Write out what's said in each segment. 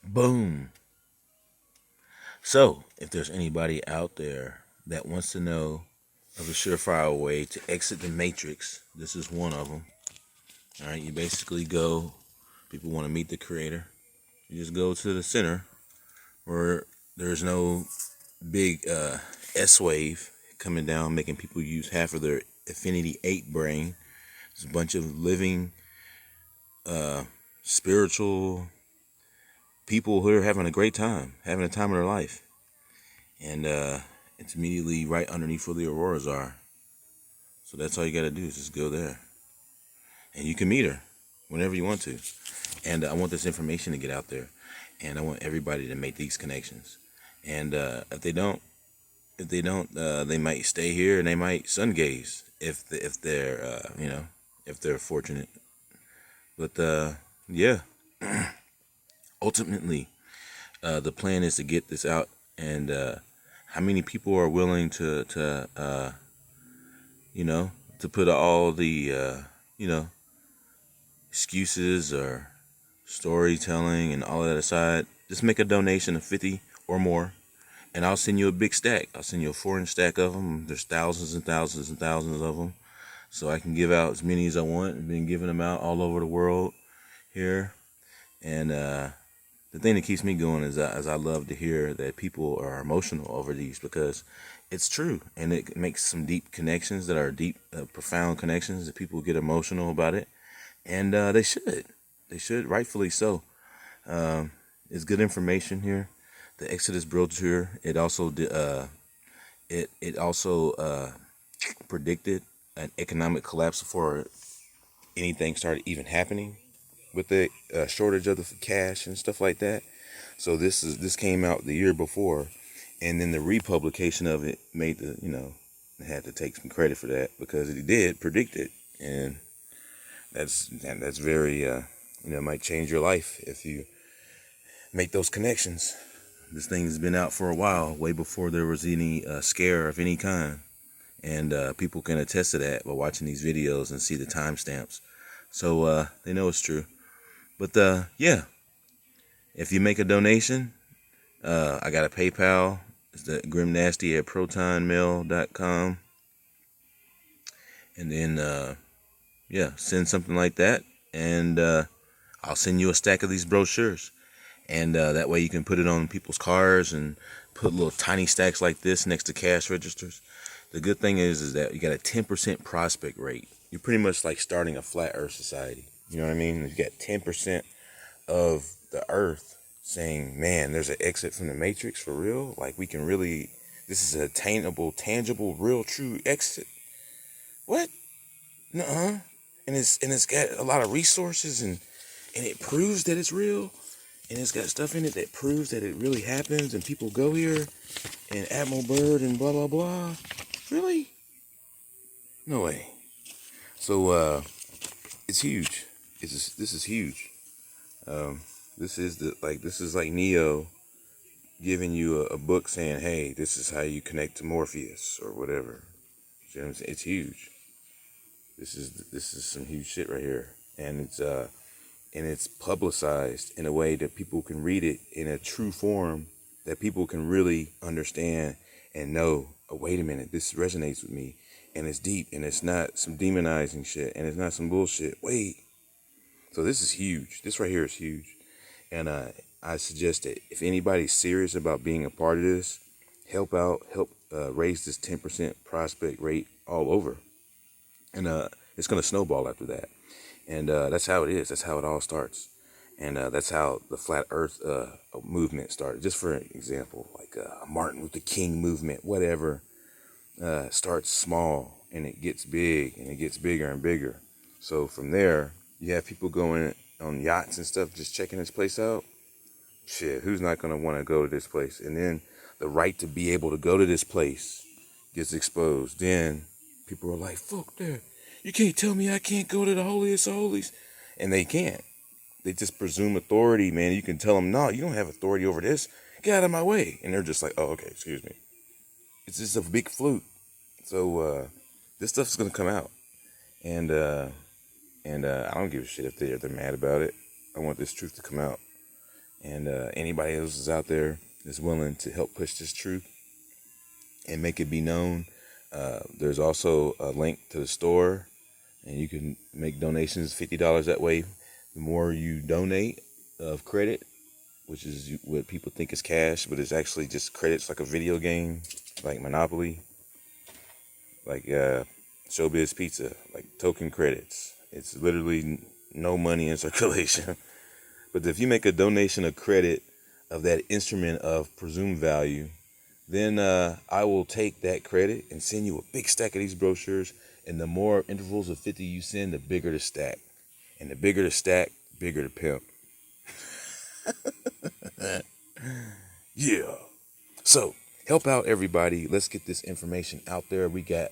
Boom. So, if there's anybody out there that wants to know of a surefire way to exit the matrix, this is one of them. All right, you basically go, people want to meet the creator. You just go to the center where there's no big S wave coming down, making people use half of their Affinity 8 brain. It's a bunch of living, spiritual people who are having a great time, having a time of their life. And it's immediately right underneath where the auroras are. So that's all you got to do is just go there. And you can meet her whenever you want to. And I want this information to get out there. And I want everybody to make these connections. And if they don't, they might stay here and they might sun gaze if they're fortunate. But yeah, ultimately, the plan is to get this out. And how many people are willing to put all the excuses or storytelling and all of that aside? Just make a donation of 50 or more, and I'll send you a big stack. I'll send you a 4-inch stack of them. There's thousands and thousands and thousands of them, so I can give out as many as I want. I've been giving them out all over the world here, and the thing that keeps me going is I love to hear that people are emotional over these, because it's true, and it makes some deep connections that are deep, profound connections that people get emotional about it, and they should, rightfully so. It's good information here. The Exodus brochure. It also predicted an economic collapse before anything started even happening with the shortage of the cash and stuff like that. So this came out the year before, and then the republication of it made I had to take some credit for that, because it did predict it, and that's very might change your life if you make those connections. This thing's been out for a while, way before there was any scare of any kind, and people can attest to that by watching these videos and see the timestamps, so they know it's true. But yeah, if you make a donation, I got a PayPal. It's the grimnasty at protonmail.com. And then, yeah, send something like that. And I'll send you a stack of these brochures. And that way you can put it on people's cars and put little tiny stacks like this next to cash registers. The good thing is that you got a 10% prospect rate. You're pretty much like starting a flat earth society. You know what I mean? You got 10% of the earth saying, man, there's an exit from the matrix for real. Like, we can really, this is an attainable, tangible, real, true exit. What? Nuh-uh. And it's got a lot of resources, and it proves that it's real. And it's got stuff in it that proves that it really happens, and people go here, and Admiral Byrd and blah, blah, blah. Really? No way. So, it's huge. This is huge. This is like Neo giving you a book saying, hey, this is how you connect to Morpheus or whatever. You know what I'm saying? It's huge. This is some huge shit right here. And it's publicized in a way that people can read it in a true form, that people can really understand and know, oh, wait a minute, this resonates with me, and it's deep, and it's not some demonizing shit, and it's not some bullshit. Wait. So this is huge. This right here is huge. And I suggest that if anybody's serious about being a part of this, help raise this 10% prospect rate all over. And it's going to snowball after that. And that's how it is. That's how it all starts. And that's how the flat earth movement started. Just for example, like Martin Luther King movement, whatever, starts small and it gets big and it gets bigger and bigger. So from there, you have people going on yachts and stuff, just checking this place out. Shit, who's not going to want to go to this place? And then the right to be able to go to this place gets exposed. Then people are like, fuck that. You can't tell me I can't go to the holiest of holies. And they can't. They just presume authority, man. You can tell them, no, you don't have authority over this. Get out of my way. And they're just like, oh, okay, excuse me. It's just a big fluke. So this stuff's going to come out. And I don't give a shit if they're mad about it. I want this truth to come out. And anybody else is out there is willing to help push this truth and make it be known. There's also a link to the store, and you can make donations, $50 that way. The more you donate of credit, which is what people think is cash, but it's actually just credits, like a video game, like Monopoly, like Showbiz Pizza, like token credits. It's literally no money in circulation. But if you make a donation of credit of that instrument of presumed value, then I will take that credit and send you a big stack of these brochures. And the more intervals of 50 you send, the bigger the stack. And the bigger the stack, bigger the pimp. Yeah. So, help out everybody. Let's get this information out there. We got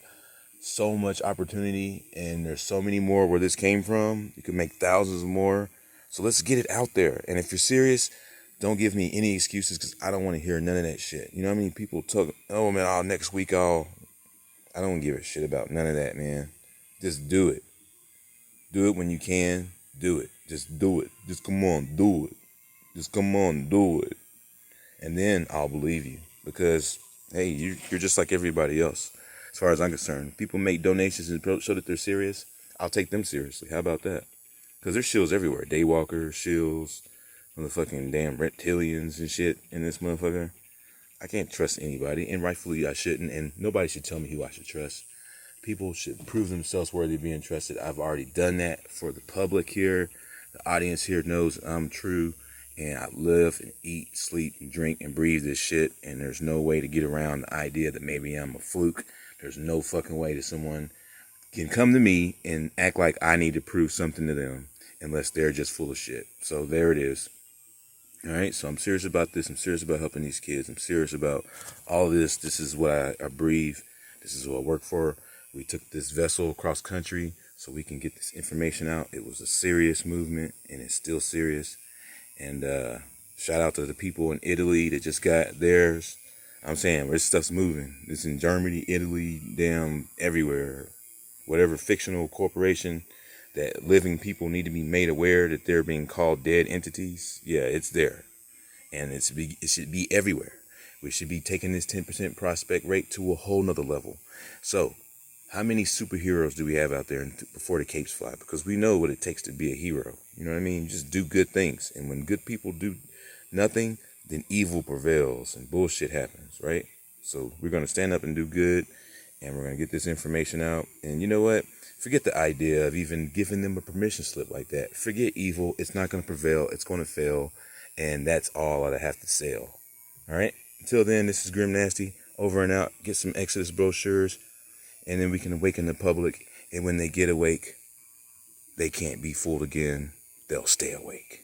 so much opportunity, and there's so many more where this came from. You can make thousands more. So let's get it out there. And if you're serious, don't give me any excuses, because I don't want to hear none of that shit. You know how many people talk, oh man, next week I don't give a shit about none of that, man. Just do it. Do it when you can. Do it. Just do it. Just come on, do it. Just come on, do it. And then I'll believe you, because, hey, you're just like everybody else. As far as I'm concerned, people make donations and show that they're serious. I'll take them seriously. How about that? Because there's shills everywhere. Daywalkers, shills, motherfucking damn reptilians and shit in this motherfucker. I can't trust anybody, and rightfully I shouldn't, and nobody should tell me who I should trust. People should prove themselves worthy of being trusted. I've already done that for the public here. The audience here knows I'm true, and I live and eat, sleep, and drink, and breathe this shit, and there's no way to get around the idea that maybe I'm a fluke. There's no fucking way that someone can come to me and act like I need to prove something to them unless they're just full of shit. So there it is. All right, so I'm serious about this. I'm serious about helping these kids. I'm serious about all of this. This is what I breathe. This is what I work for. We took this vessel across country so we can get this information out. It was a serious movement, and it's still serious. And shout out to the people in Italy that just got theirs. I'm saying, this stuff's moving. It's in Germany, Italy, damn, everywhere. Whatever fictional corporation that living people need to be made aware that they're being called dead entities. Yeah, it's there. And it should be everywhere. We should be taking this 10% prospect rate to a whole nother level. So, how many superheroes do we have out there before the capes fly? Because we know what it takes to be a hero. You know what I mean? Just do good things. And when good people do nothing, then evil prevails and bullshit happens, right? So we're going to stand up and do good, and we're going to get this information out. And you know what? Forget the idea of even giving them a permission slip like that. Forget evil. It's not going to prevail. It's going to fail. And that's all I have to say. All right? Until then, this is Grim Nasty. Over and out. Get some Exodus brochures, and then we can awaken the public. And when they get awake, they can't be fooled again. They'll stay awake.